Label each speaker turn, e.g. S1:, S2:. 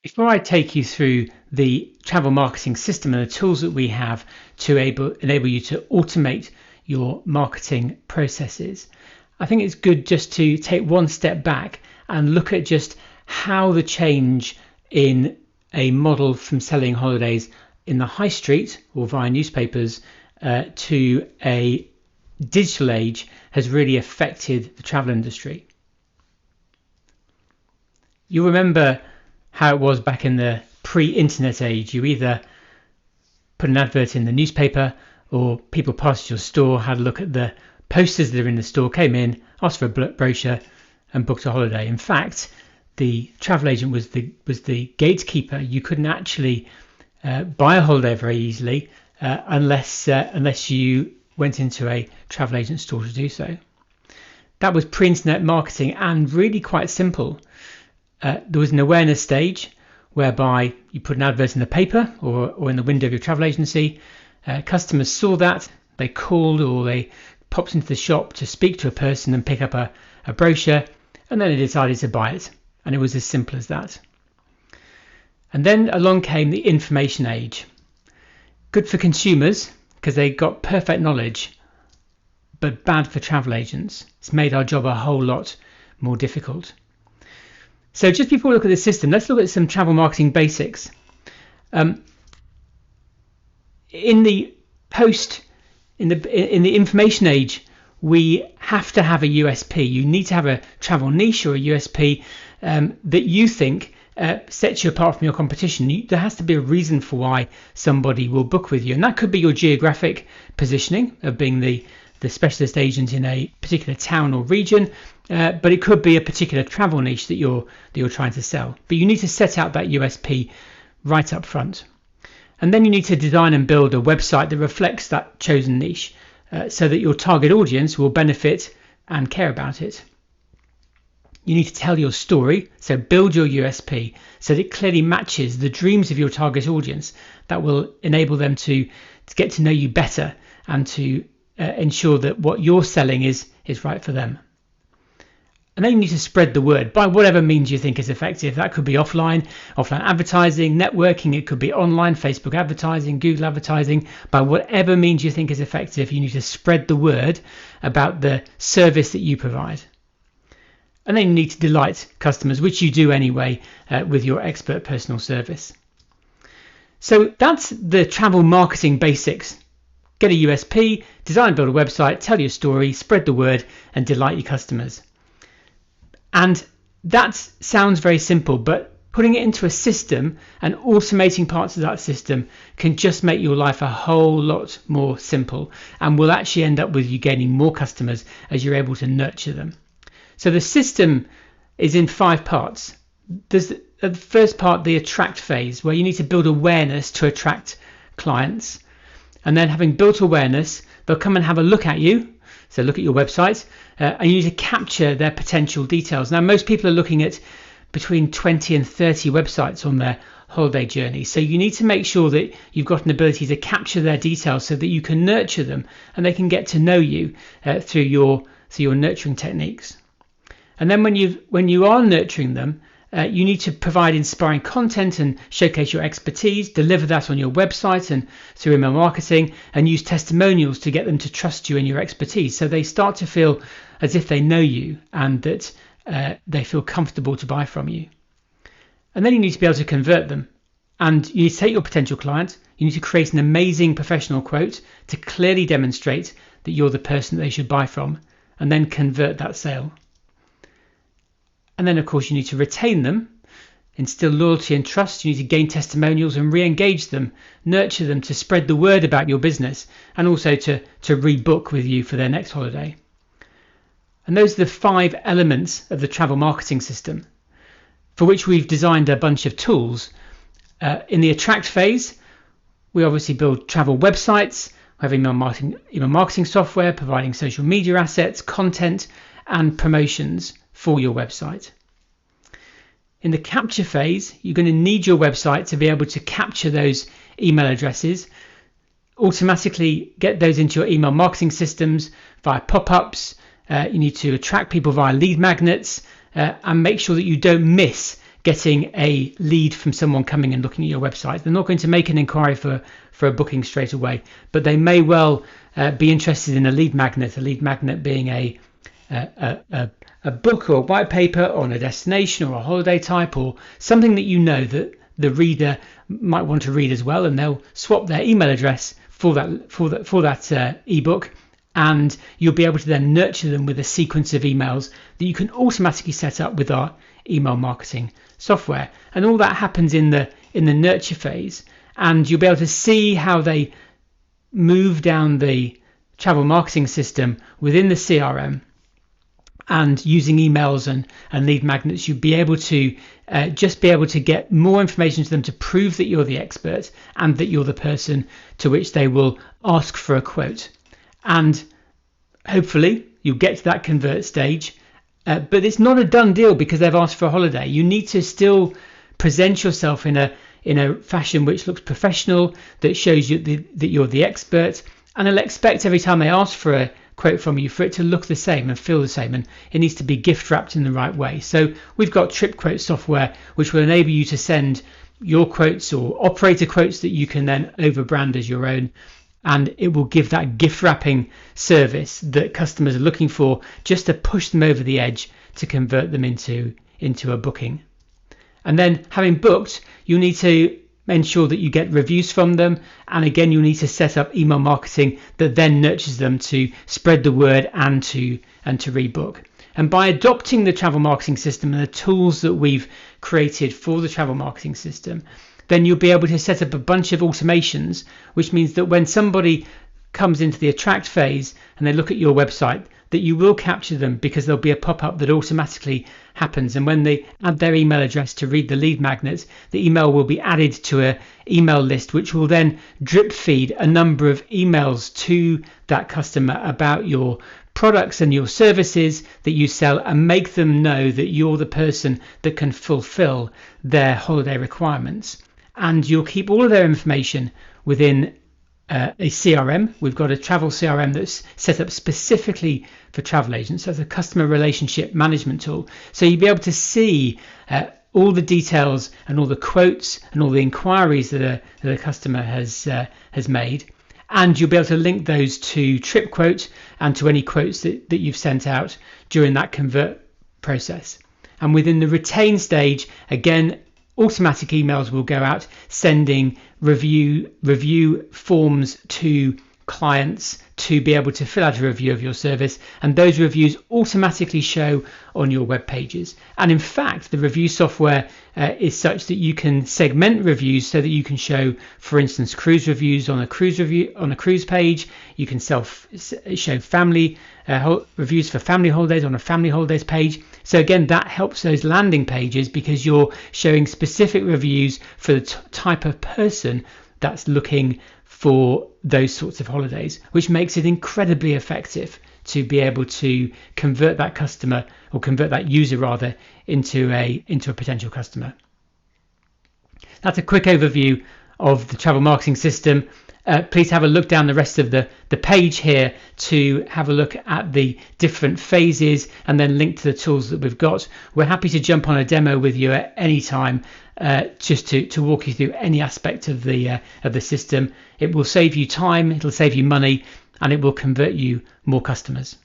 S1: Before I take you through the travel marketing system and the tools that we have to enable you to automate your marketing processes, I think it's good just to take one step back and look at just how the change in a model from selling holidays in the high street or via newspapers to a digital age has really affected the travel industry. You remember how it was back in the pre-internet age. You either put an advert in the newspaper or people passed your store, had a look at the posters that are in the store, came in, asked for a brochure and booked a holiday. In fact, the travel agent was the gatekeeper. You couldn't actually buy a holiday very easily unless you went into a travel agent store to do so. That was pre-internet marketing and really quite simple. There was an awareness stage whereby you put an advert in the paper or in the window of your travel agency. Customers saw that, they called or they popped into the shop to speak to a person and pick up a brochure, and then they decided to buy it. And it was as simple as that. And then along came the information age. Good for consumers because they got perfect knowledge, but bad for travel agents. It's made our job a whole lot more difficult. So just before we look at the system, let's look at some travel marketing basics. In the information age, we have to have a USP. You need to have a travel niche or a USP that you think sets you apart from your competition. There has to be a reason for why somebody will book with you, and that could be your geographic positioning of being the specialist agent in a particular town or region, but it could be a particular travel niche that you're trying to sell. But you need to set out that USP right up front. And then you need to design and build a website that reflects that chosen niche so that your target audience will benefit and care about it. You need to tell your story, so build your USP so that it clearly matches the dreams of your target audience. That will enable them to get to know you better and to ensure that what you're selling is right for them. And then you need to spread the word by whatever means you think is effective. That could be offline advertising, networking. It could be online, Facebook advertising, Google advertising. By whatever means you think is effective, you need to spread the word about the service that you provide. And then you need to delight customers, which you do anyway with your expert personal service. So that's the travel marketing basics. Get a USP, design and build a website, tell your story, spread the word, and delight your customers. And that sounds very simple, but putting it into a system and automating parts of that system can just make your life a whole lot more simple and will actually end up with you gaining more customers as you're able to nurture them. So the system is in 5 parts. There's the first part, the attract phase, where you need to build awareness to attract clients. And then having built awareness, they'll come and have a look at you. So look at your website and you need to capture their potential details. Now, most people are looking at between 20 and 30 websites on their holiday journey. So you need to make sure that you've got an ability to capture their details so that you can nurture them and they can get to know you through your nurturing techniques. And then when you are nurturing them, you need to provide inspiring content and showcase your expertise, deliver that on your website and through email marketing, and use testimonials to get them to trust you and your expertise so they start to feel as if they know you and that they feel comfortable to buy from you. And then you need to be able to convert them. And you need to take your potential client, you need to create an amazing professional quote to clearly demonstrate that you're the person that they should buy from, and then convert that sale. And then, of course, you need to retain them, instill loyalty and trust. You need to gain testimonials and re-engage them, nurture them to spread the word about your business and also to rebook with you for their next holiday. And those are the 5 elements of the travel marketing system for which we've designed a bunch of tools. In the attract phase, we obviously build travel websites, we have email marketing software, providing social media assets, content and promotions for your website. In the capture phase, you're going to need your website to be able to capture those email addresses, automatically get those into your email marketing systems via pop-ups. You need to attract people via lead magnets and make sure that you don't miss getting a lead from someone coming and looking at your website. They're not going to make an inquiry for a booking straight away, but they may well be interested in a lead magnet being a book or white paper on a destination or a holiday type or something that you know that the reader might want to read as well, and they'll swap their email address for that ebook, and you'll be able to then nurture them with a sequence of emails that you can automatically set up with our email marketing software. And all that happens in the nurture phase, and you'll be able to see how they move down the travel marketing system within the CRM. And using emails and lead magnets, you'll be able to just be able to get more information to them to prove that you're the expert and that you're the person to which they will ask for a quote. And hopefully you'll get to that convert stage, but it's not a done deal because they've asked for a holiday. You need to still present yourself in a fashion which looks professional, that shows you that you're the expert, and I'll expect every time they ask for a quote from you for it to look the same and feel the same, and it needs to be gift wrapped in the right way. So we've got Trip Quote software which will enable you to send your quotes or operator quotes that you can then overbrand as your own, and it will give that gift wrapping service that customers are looking for, just to push them over the edge to convert them into a booking. And then having booked, you need to ensure that you get reviews from them, and again you'll need to set up email marketing that then nurtures them to spread the word and to rebook. And by adopting the travel marketing system and the tools that we've created for the travel marketing system, then you'll be able to set up a bunch of automations, which means that when somebody comes into the attract phase and they look at your website, that you will capture them, because there'll be a pop-up that automatically happens, and when they add their email address to read the lead magnets, the email will be added to an email list, which will then drip feed a number of emails to that customer about your products and your services that you sell, and make them know that you're the person that can fulfill their holiday requirements. And you'll keep all of their information within a CRM. We've got a travel CRM that's set up specifically for travel agents. So it's a customer relationship management tool. So you'll be able to see all the details and all the quotes and all the inquiries that a customer has made. And you'll be able to link those to Trip Quote and to any quotes that you've sent out during that convert process. And within the retain stage, again, automatic emails will go out sending review forms to clients to be able to fill out a review of your service, and those reviews automatically show on your web pages. And in fact, the review software is such that you can segment reviews so that you can show, for instance, cruise reviews on a cruise page. You can show family reviews for family holidays on a family holidays page. So again, that helps those landing pages, because you're showing specific reviews for the type of person that's looking for those sorts of holidays, which makes it incredibly effective to be able to convert that customer, or convert that user rather, into a potential customer. That's a quick overview of the travel marketing system. Please have a look down the rest of the page here to have a look at the different phases, and then link to the tools that we've got. We're happy to jump on a demo with you at any time, just to walk you through any aspect of the system. It will save you time, it'll save you money, and it will convert you more customers.